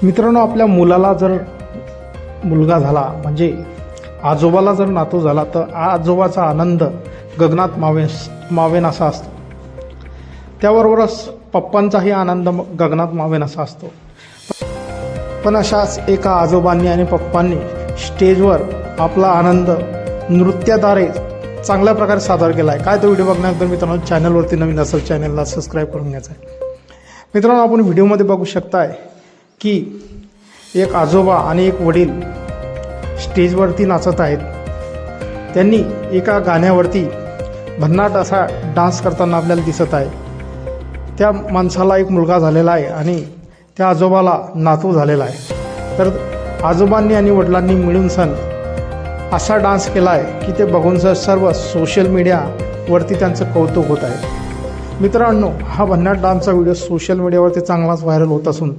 मित्रांनो, आपल्या मुलाला जर मुलगा झाला म्हणजे आजोबाला जर नातू झाला तर आजोबाचा आनंद गगनात मावेनासा असतो. त्याबरोबरच पप्पांचाही आनंद गगनात मावेनासा असतो. पण अशाच एका आजोबांनी आणि पप्पांनी स्टेजवर आपला आनंद नृत्याद्वारे चांगल्या प्रकारे सादर केला आहे. काय तो व्हिडिओ बघण्यानंतर मित्रांनो, चॅनलवरती नवीन असेल चॅनलला सबस्क्राईब करून घ्यायचं आहे. मित्रांनो, आपण व्हिडिओमध्ये बघू शकताय की एक आजोबा आणि एक वडील स्टेजवरती नाचत आहेत. त्यांनी एका गाण्यावरती भन्नाट असा डान्स करताना आपल्याला दिसत आहे. त्या माणसाला एक मुलगा झालेला आहे आणि त्या आजोबाला नातू झालेला आहे. तर आजोबांनी आणि वडिलांनी मिळून असा डान्स केला आहे की ते बघून सर्व सोशल मीडियावरती त्यांचं कौतुक होत आहे. मित्रांनो, हा भन्नाट डान्सचा व्हिडिओ सोशल मीडियावरती चांगलाच व्हायरल होत असून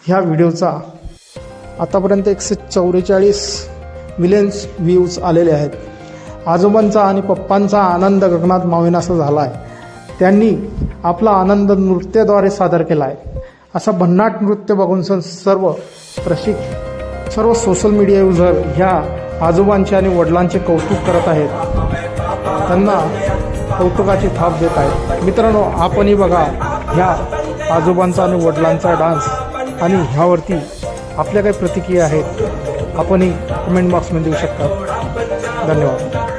ह्या व्हिडिओचा आतापर्यंत 144 मिलियन्स व्ह्यूज आलेले आहेत. आजोबांचा आणि पप्पांचा आनंद गगनात मावेनासा झाला आहे. त्यांनी आपला आनंद नृत्याद्वारे सादर केला आहे. असा भन्नाट नृत्य बघून सर्व सोशल मीडिया युजर ह्या आजोबांचे आणि वडिलांचे कौतुक करत आहेत. त्यांना कौतुकाची थाप देत आहेत. मित्रांनो, आपणही बघा ह्या आजोबांचा आणि वडिलांचा डान्स आणि ह्यावरती आपल्या काही प्रतिक्रिया आहेत आपणही कमेंट बॉक्समध्ये देऊ शकता. धन्यवाद.